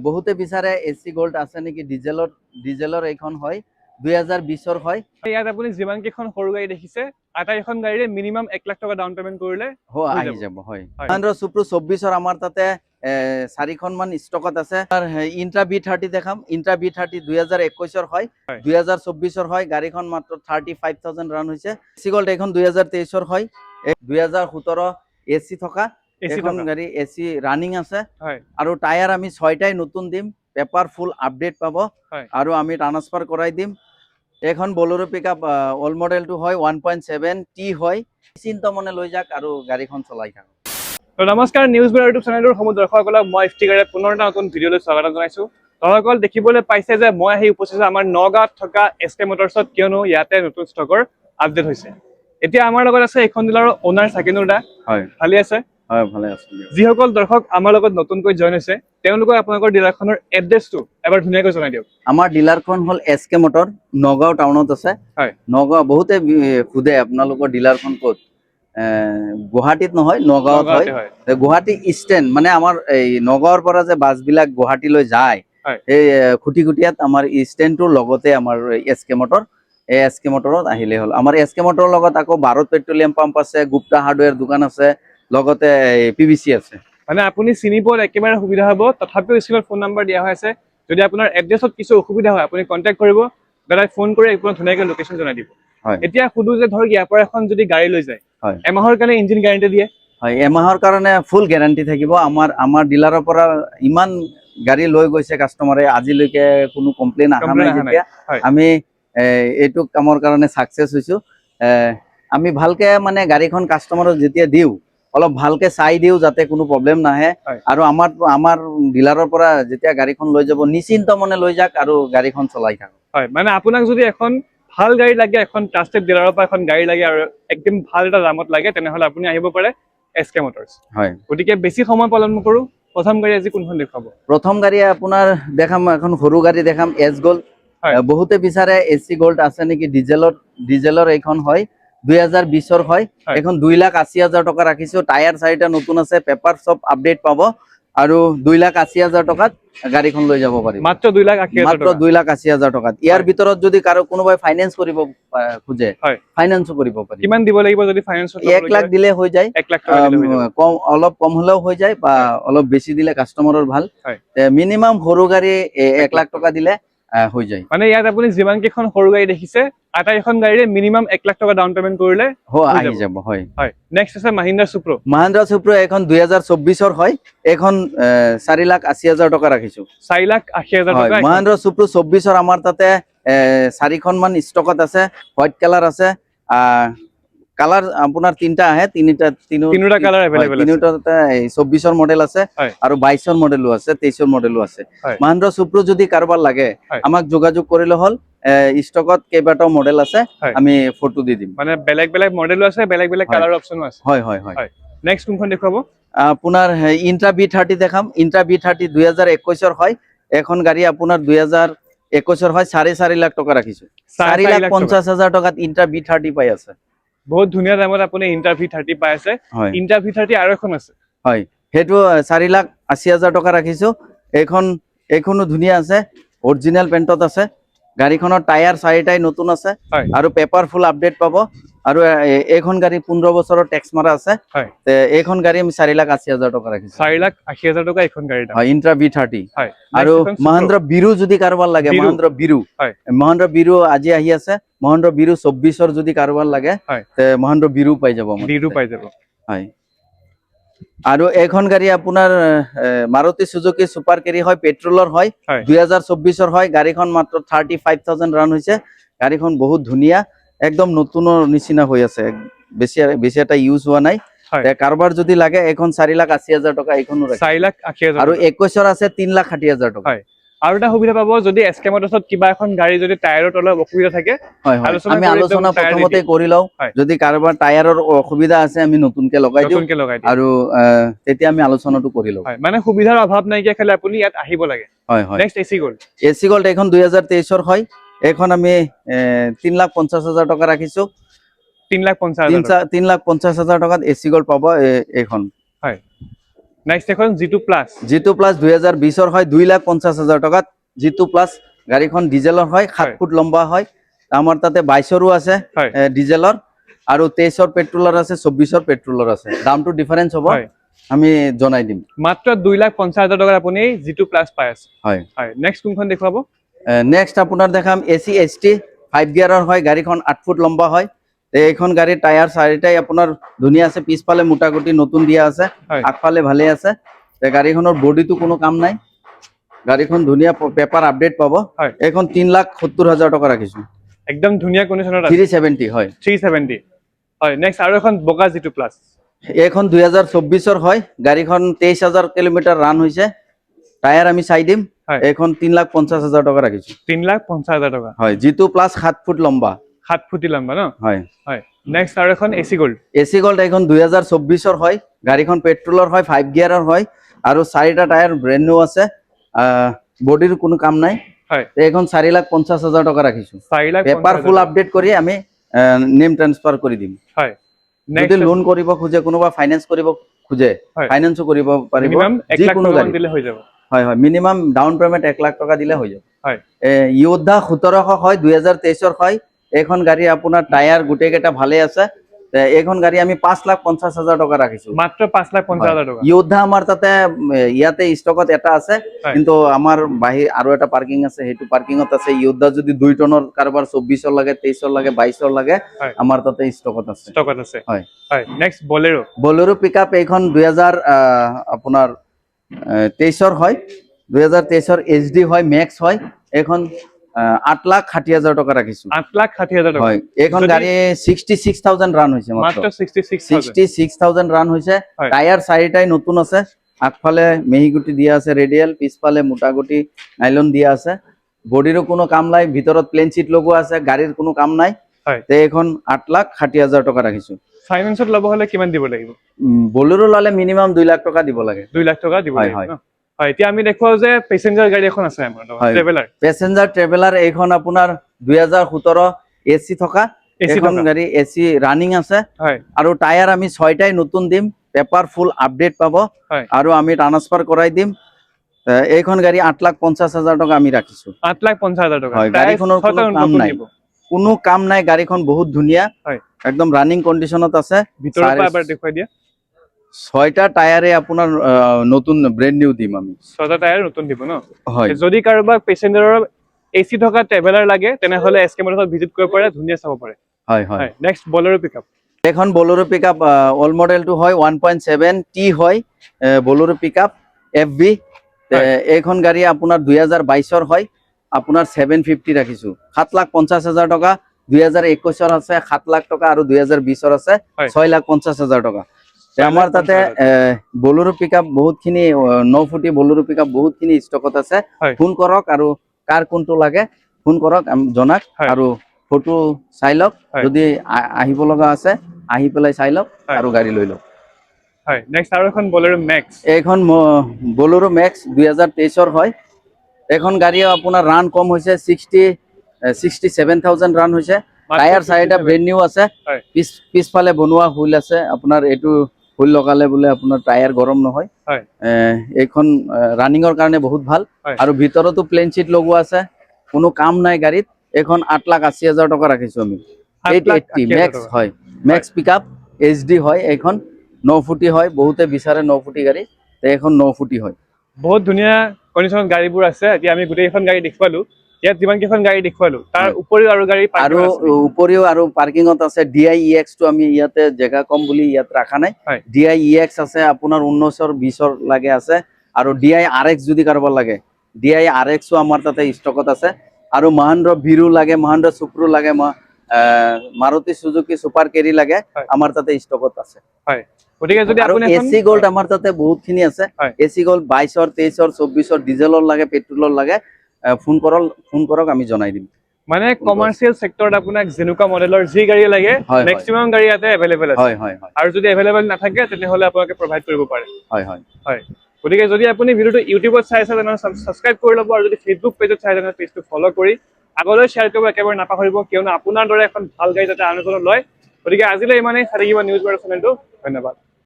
বহুতে বিচাৰে AC gold আছে নেকি ডিজেলৰ এইখন হয় 2020 হয়। ইয়াত আপুনি যিমান কেইখন সৰু গাড়ী দেখিছে আটাইখন গাড়ীৰে মিনিমাম 1 লাখ টকা ডাউন পেমেন্ট কৰিলে আহি যাব হয়। মহিন্দ্ৰা সুপ্ৰো 24 আমাৰ তাতে 4খন মান ষ্টকত আছে। আৰ ইন্ট্ৰা B30 দেখাম। ইন্ট্ৰা B30 2021 হয় 2024 হয়। গাড়ীখন মাত্ৰ 35,000 রান হৈছে। এসি গোল্ড এখন 2023 হয় 2017 এসি থকা এখন গাড়ী এসি রানিং আছে আৰু টায়াৰ আমি 6টাই নতুন দিম। পেপাৰ ফুল আপডেট পাব আৰু আমি ট্ৰান্সফাৰ কৰাই দিম। এখন বলেৰো পিকআপ অল মডেলটো হয় 1.7T হয়। চিন্তা মনে লৈ যাক আৰু গাড়ীখন চলাই থাকক। তো নমস্কাৰ নিউজ বিউৰ ইউটিউব চেনেলৰ সমূহ দৰ্শকসকলক মই ইফতিকাৰে পুনৰ এটা নতুন ভিডিঅ'লৈ স্বাগতম জনাইছো। দৰ্শকসকল দেখিবলৈ পাইছে যে মই আহি উপস্থিত আমাৰ নগাঁৱত থকা এছকে মটৰছত, কিয়নো ইয়াতে নতুন ষ্টকৰ আপডেট হৈছে। এতিয়া আমাৰ লগত আছে এখন ডিলাৰৰ ওনাৰ সাকিনুৰ দা। হয়, ভালে আছে? হয়, ভালে আছে। যিসকল দৰ্শক আমাৰ লগত নতুনকৈ জইন হৈছে তেওঁলোকক আপোনালোকৰ ডিলাৰখনৰ এড্ৰেছটো এবাৰ ধুনীয়াকৈ জনাই দিয়ক। আমাৰ ডিলাৰখন হ'ল এছকে মটৰ, নগাঁও টাউনত আছে। হয়, নগাঁও বহুতে খুদে আপোনালোকৰ ডিলাৰখন ক'ত? গুৱাহাটীত নহয়, নগাঁৱত হয়। গুৱাহাটী ষ্টেণ্ড মানে আমাৰ এই নগাঁৱৰ পৰা যে বাছবিলাক গুৱাহাটীলৈ যায়, এই খুটিকুটীয়াত আমাৰ ষ্টেণ্ডটোৰ লগতে আমাৰ এছকে মটৰ। এই এছকে মটৰত আহিলে হ'ল। আমাৰ এছকে মটৰৰ লগত আকৌ ভাৰত পেট্ৰলিয়াম পাম্প আছে, গুপ্তা হাৰ্ডৱেৰ দোকান আছে, লগতে PVC আছে। মানে আপুনি চিনি পোৱাত একেবাৰে সুবিধা হ'ব। তথাপিও স্ক্ৰীনত ফোন নম্বৰ দিয়া হৈ আছে। যদি আপোনাৰ এড্ৰেছত কিছু অসুবিধা হয় আপুনি কণ্টেক্ট কৰিব, দাদাই ফোন কৰি আপোনাক ধুনীয়াকৈ লোকেশ্যন জনাই দিব। এতিয়া সুধো যে ধৰক ইয়াৰ পৰা এখন যদি গাড়ী লৈ যায়, এমাহৰ কাৰণে ইঞ্জিন গ্যাৰাণ্টি দিয়ে? হয়, এমাহৰ কাৰণে ফুল গ্যাৰাণ্টি থাকিব। আমাৰ ডিলাৰৰ পৰা ইমান গাড়ী লৈ গৈছে কাষ্টমাৰে, আজিলৈকে কোনো কমপ্লেইন অহা নাই। যেতিয়া আমি এইটো কামৰ কাৰণে সাকসেস হৈছো। আমি ভালকে মানে গাড়ীখন কাষ্টমাৰক যেতিয়া দিওঁ অলপ ভালকে চাই দিওঁ যাতে কোনো প্ৰব্লেম নাহে। আৰু আমাৰ ডিলাৰৰ পৰা যেতিয়া গাড়ীখন লৈ যাব নিশ্চিন্ত মনে লৈ যাক আৰু গাড়ীখন চলাই থাকক। হয়, মানে আপোনাক যদি এখন ভাল গাড়ী লাগে, এখন ট্ৰাষ্টেড ডিলাৰৰ পৰা এখন গাড়ী লাগে আৰু একদম ভাল এটা দামত লাগে, তেনেহলে আপুনি আহিব পাৰে এছকে মটৰছ। হয়, গতিকে বেছি সময় পালন নকৰো, প্ৰথম গাড়ী আজি কোনখন দেখাব? প্ৰথম গাড়ী আপোনাৰ দেখাম, এখন সৰু গাড়ী দেখাম, এছ গোল্ড। বহুতে বিচাৰে এসি গোল্ড আছে নেকি ডিজেলৰ এইখন হয় 2020 হয়। এখন 2,80,000 টকা ৰাখিছো। টায়াৰ 4টা নতুন আছে, পেপাৰ সব আপডেট পাব আৰু 2,80,000 টকাত গাড়ীখন লৈ যাব পাৰিব। মাত্ৰ 2,80,000 টকাত। ইয়াৰ ভিতৰত যদি কাৰো কোনোবাই ফাইনেন্স কৰিব খোজে ফাইনেন্সও কৰিব পাৰি। কিমান দিব লাগিব যদি ফাইনেন্সত? 1 লাখ দিলে হৈ যায়। 1 লাখ টকা দিলে হৈ যাব। অলপ কম হলেও হৈ যায় বা অলপ বেছি দিলে কাস্টমাৰৰ ভাল। মিনিমাম সৰু গাড়ী 1 লাখ টকা দিলে হৈ যায়। মানে ইয়াত আপুনি যিমান কেইখন সৰু গাড়ী দেখিছে আটাইখন গাড়ীৰে মিনিমাম 1 লাখ টকা ডাউন পেমেন্ট কৰিলে আহি যাব। হয়, হয়। নেক্সট আছে মহিন্দ্ৰা সুপ্ৰো। মহিন্দ্ৰা সুপ্ৰো এখন 2024 হয়। এখন 4,80,000 টকা ৰাখিছো। 4,80,000 টকা। মহিন্দ্ৰা সুপ্ৰো 24 আমাৰ তাতে 4খন মান ষ্টকত আছে। হোৱাইট কালাৰ আছে। কালাৰ আপোনাৰ 3টা আহে, তিনিটা কালাৰ अवेलेबल আছে। তিনিটাতে 24 মডেল আছে আৰু 22 মডেলো আছে, 23 মডেলো আছে। মহিন্দ্ৰা সুপ্ৰো যদি কাৰোবাৰ লাগে আমাক যোগাযোগ কৰিলে হ'ল। ষ্টকত কেইবাটাও মডেল আছে, আমি ফটো দি দিম। মানে বেলেগ বেলেগ মডেলো আছে, বেলেগ বেলেগ কালাৰ অপচনো আছে। হয় হয় হয়। নেক্সট কোনখন দেখাব? আপোনাৰ ইন্ট্ৰা B30 দেখাম। ইন্ট্ৰা B30 2021 হয়। এখন গাড়ী আপোনাৰ 2021 হয়। 4.5 লাখ টকা ৰাখিছো। 4,50,000 টকাত ইন্ট্ৰা B30 পাই আছে। বহুত ধুনীয়া দামত আপুনি ইন্ট্ৰা V30 পাই আছে। ইন্ট্ৰা V30 আৰু এখন আছে। হয়, সেইটো 4,80,000 টকা ৰাখিছো। এইখনো ধুনীয়া আছে, অৰিজিনাল পেণ্টত আছে। গাড়ীখনৰ টায়াৰ 4টাই নতুন আছে আৰু পেপাৰ ফুল আপডেট পাব। আৰু এইখন গাড়ী 15 বছৰৰ টেক্স মাৰা আছে। এইখন গাড়ী আমি 4,80,000 টকা ৰাখিছো। 4,80,000 টকা এইখন গাড়ীৰ দাম। হয়, ইন্ট্ৰা B30। আৰু মহিন্দ্ৰা বিৰু যদি কাৰোবাৰ লাগে, মহিন্দ্ৰা বিৰু আজি আহি আছে। মহিন্দ্ৰা বিৰু 24 যদি কাৰোবাৰ লাগে মহিন্দ্ৰা বিৰু পাই যাব। হয়। আৰু এইখন গাড়ী আপোনাৰ মাৰুতি সুজুকি সুপাৰ কেৰি হয়, পেট্ৰলৰ হয়, 2024 হয়। গাড়ীখন মাত্ৰ 35,000 ৰান হৈছে। গাড়ীখন বহুত ধুনীয়া, একদম নতুনৰ নিচিনা হৈ আছে। বেছি এটা ইউজ হোৱা নাই। কাৰোবাৰ যদি লাগে এখন 4,80,000 টকা এইখনো ৰাখে। 4,80,000 আৰু 21 আছে 3,60,000 টকা। আৰু এটা সুবিধা পাব যদি এছকে মটৰছত কিবা এখন গাড়ী যদি টায়াৰত অলপ অসুবিধা থাকে, আমি আলোচনা প্ৰথমতে কৰি লওঁ। যদি কাৰোবাৰ টায়াৰৰ অসুবিধা আছে আমি নতুনকে লগাই দিওঁ আৰু তেতিয়া আমি আলোচনাটো কৰি লওঁ। মানে সুবিধাৰ অভাৱ নাইকিয়া খালি আপুনি ইয়াত আহিব লাগে। হয় হয়। Next AC gold. AC gold এখন 2023 হয়। এখন আমি 3,50,000 টকা ৰাখিছো। 3,50,000 টকাত এসি গোল্ড পাব এইখন। হয়। নেক্সট এখন G2 প্লাস G2 প্লাস 2020 হয় 2,50,000 টাকাত G2 প্লাস গাড়ীখন ডিজেলৰ হয় 7 হয়। ফুট লম্বা হয় আমাৰ তাতে 22ৰো আছে হয় ডিজেলৰ আৰু 23ৰ পেট্ৰলৰ আছে 24ৰ পেট্ৰলৰ আছে দামটো ডিফাৰেন্স হ'ব হয় আমি জনাই দিম মাত্ৰ 2,50,000 টকাত আপুনি G2 প্লাস পাই আছে হয় হয় নেক্সট কোনখন দেখুৱাব নেক্সট আপোনাৰ দেখাম AC ST 5 গিয়াৰৰ হয় গাড়ীখন 8 ফুট লম্বা হয় এইখন গাড়ীৰ টায়াৰ চাৰিটাই আপোনাৰ ধুনীয়া আছে পিছফালে মোটাগুটি নতুন দিয়া আছে হয় আগফালে ভালে আছে গাড়ীখনৰ বডিটো কোনো কাম নাই গাড়ীখন ধুনীয়া পেপাৰ আপডেট পাব হয় এইখন 3,70,000 টকা ৰাখিছো একদম ধুনীয়া কন্ডিশনত আছে 370 হয় 370 হয় নেক্সট আৰু এখন বগা G2 প্লাস এইখন 2024ৰ হয় গাড়ীখন 23,000 কিলোমিটাৰ ৰান হৈছে টায়াৰ আমি চাই দিম হয় এইখন 3,50,000 টকা ৰাখিছো 3,50,000 টকা হয় G2 প্লাস 7 ফুট লম্বা 7 ফুটি লম্বা ন হয় হয় নেক্সট আৰু এখন AC গোল্ড AC গোল্ড এইখন 2024ৰ হয় গাড়ীখন পেট্ৰলৰ হয় 5 গিয়াৰৰ হয় আৰু চাৰিটা টায়াৰ ব্ৰেণ্ড নিউ আছে বডিৰ কোনো কাম নাই হয় এইখন 4,50,000 টকা ৰাখিছো 4,50,000 পেপাৰ ফুল আপডেট কৰি আমি নেম ট্ৰান্সফাৰ কৰি দিম হয় যদি নেক্সট লোন কৰিব খোজে কোনোবা ফাইনেন্স কৰিব খোজে হয়। ফাইনেন্সও কৰিব পাৰিব মিনিমাম 1 লাখ যিকোনো টকা গাড়ী দিলে হৈ যাব হয় হয় মিনিমাম ডাউন পেমেন্ট 1 লাখ টকা দিলে হৈ যাব হয় য়োদ্ধা 1700 হয় 2023ৰ হয় এইখন গাড়ী আপোনাৰ টায়াৰ গোটেই কেইটা ভালে আছে এইখন গাড়ী আমি 5,50,000 টকা ৰাখিছো মাত্ৰ 5,50,000 টকা য়োদ্ধা আমাৰ তাতে ইয়াতে ষ্টকত এটা আছে হয়। কিন্তু আমাৰ বাহিৰ আৰু এটা পাৰ্কিং আছে সেইটো পাৰ্কিঙত আছে য়োদ্ধা যদি 2 টনৰ কাৰোবাৰ 24ৰ লাগে 23ৰ লাগে 22ৰ লাগে হয়। আমাৰ তাতে ষ্টকত আছে ষ্টকত আছে হয় হয় নেক্সট বলেৰো বলেৰো পিকআপ এইখন 2000 আপোনাৰ 23ৰ হয় 2023ৰ HD হয় মেক্স হয় এইখন 8,60,000 টকা ৰাখিছো 8,60,000 টকা হয় এইখন যদি- গাড়ী 66,000 ৰান হৈছে মাত্ৰ মাত্ৰ 66,000 66,000 ৰান হৈছে হয়। টায়াৰ চাৰিটাই নতুন আছে আগফালে মেহিগুটি দিয়া আছে ৰেডিয়েল পিছফালে মোটাগুটি নাইলন দিয়া আছে বডিৰো কোনো কাম নাই ভিতৰত প্লেন চিট লগোৱা আছে গাড়ীৰ কোনো কাম নাই হয় তে এইখন 8,60,000 টকা ৰাখিছো ফাইনেন্সত ল'ব হলে কিমান দিব লাগিব বলেৰো ল'লে মিনিমাম 2 লাখ টকা দিব লাগে 2 লাখ টকা দিব হয়, লাগিব হয়। ন হয় এতিয়া আমি দেখুৱাও যে পেছেঞ্জাৰ গাড়ী এখন আছে আমাৰ হয়। ট্ৰেভেলাৰ পেছেঞ্জাৰ ট্ৰেভেলাৰ এইখন আপোনাৰ 2017 AC থকা AC এইখন থকা। গাড়ী AC ৰানিং আছে হয় আৰু টায়াৰ আমি 6টাই নতুন দিম পেপাৰ ফুল আপডেট পাব হয় আৰু আমি ট্ৰান্সফাৰ কৰাই দিম এইখন গাড়ী 8,50,000 টকা আমি ৰাখিছো 8,50,000 টকা হয়, টায়াৰ গাড়ীখনৰ কোনো ছটা কাম নতুন নাই। দিব কোনো কাম নাই গাড়ীখন বহুত ধুনীয়া হয় একদম ৰানিং কণ্ডিশ্যনত আছে ভিতৰৰ পৰা এবাৰ দেখুৱাই দিয়া 6টা টায়াৰে আপোনাৰ নতুন ব্ৰেণ্ড নিউ দিম আমি 6টা টায়াৰ নতুন দিব ন হয় যদি কাৰোবাক পেছেঞ্জাৰৰ AC থকা ট্ৰেভেলাৰ লাগে তেনেহলে SK মটৰ্ছত ভিজিট কৰিব পাৰে ধুনীয়া চাব পাৰে হয় হয় হয় নেক্সট বলেৰো পিকআপ এখন বলেৰো পিকআপ অল মডেলটো হয় 1.7T হয় বলেৰো পিকআপ FB হয়। এইখন গাড়ী আপোনাৰ 2022ৰ হয় আপোনাৰ 750 ৰাখিছো 7,50,000 টকা 2021ৰ আছে 7 লাখ টকা আৰু 2020ৰ আছে হয়। 6,50,000 টকা আমাৰ তাতে 6,50,000 বলেৰো পিকআপ বহুতখিনি 9 ফুটি বলেৰো পিকআপ বহুতখিনি ষ্টকত আছে হয়। ফোন কৰক আৰু কাৰ কোনটো লাগে ফোন কৰক জনাক হয়। আৰু ফটো চাই লওক হয়। যদি আহিব লগা আছে আহি পেলাই চাই লওক হয়। আৰু গাড়ী লৈ লওক হয় নেক্সট আৰু এখন বলেৰো মেক্স এইখন বলেৰো মেক্স 2023ৰ হয় এইখন গাড়ী আপোনাৰ ৰান কম হৈছে 67,000 ৰান হৈছে টায়াৰ চাৰিটা 67,000 ব্ৰেণ্ড নিউ আছে হয়। পিছফালে বনোৱা হুইল আছে আপোনাৰ এইটো হুইল লগালে বোলে আপোনাৰ টায়াৰ গৰম নহয় হয় এইখন ৰানিঙৰ কাৰণে বহুত ভাল হয়। আৰু ভিতৰতো প্লেন চিট লগোৱা আছে কোনো কাম নাই গাড়ীত এইখন 8,80,000 টকা ৰাখিছো আমি 880 8,80,000 মেক্স টকা। হয় মেক্স পিকআপ HD হয় এইখন 9 ফুটি হয় বহুতে বিচাৰে 9 ফুটি গাড়ী এইখন 9 ফুটি হয় বহুত ধুনীয়া কণ্ডিশ্যনত গাড়ীবোৰ আছে এতিয়া আমি গোটেইখন গাড়ী দেখুৱালো ইয়াত যিমান কেইখন গাড়ী দেখুৱালো তাৰ হয়। উপৰিও আৰু গাড়ী আৰু উপৰিও আৰু পাৰ্কিঙত আছে DI-EX টো আমি ইয়াতে জেগা কম বুলি ইয়াত ৰাখা নাই হয়। DI-EX আছে আপোনাৰ 19ৰ 20ৰ লাগে আছে আৰু DI-RX যদি কাৰোবাৰ লাগে DI-RX ও আমাৰ তাতে ষ্টকত আছে আৰু মহেন্দ্ৰ ভিৰু লাগে মহেন্দ্ৰ সুপ্ৰো লাগে মাৰুতি সুজুকি সুপাৰ কেৰি লাগে হয়। আমাৰ তাতে ষ্টকত আছে হয় গতিকে যদি আৰু আপুনি এখন AC গোল্ড আমাৰ তাতে বহুতখিনি আছে হয়। AC গোল্ড 22ৰ 23ৰ 24ৰ ডিজেলৰ লাগে পেট্ৰলৰ লাগে ফোন কৰক আমি জনাই দিম মানে কমাৰ্চিয়েল সেক্টৰত আপোনাক যেনেকুৱা মডেলৰ যি গাড়ী লাগে হয়, মেক্সিমাম গাড়ী ইয়াতে এভেইলেবল আছে হয় হয় হয় আৰু যদি এভেইলেবল নাথাকে তেনেহলে আপোনালোকে প্ৰভাইড কৰিব পাৰে হয় হয় হয় গতিকে যদি আপুনি ভিডিঅ'টো ইউটিউবত চাই আছে তেনেহ'লে ছাবস্ক্ৰাইব কৰি ল'ব আৰু যদি ফেচবুক পেজত চাই তেনেহ'লে পেজটো ফ'ল' কৰি আগলৈ শ্বেয়াৰ কৰিব একেবাৰে নাপাহৰিব কিয়নো আপোনাৰ দৰে এখন ভাল গাড়ী যাতে আন এজনে লয় গতিকে আজিলৈ ইমানেই চাই থাকিব নিউজ বাৰ চেনেলটো ধন্যবাদ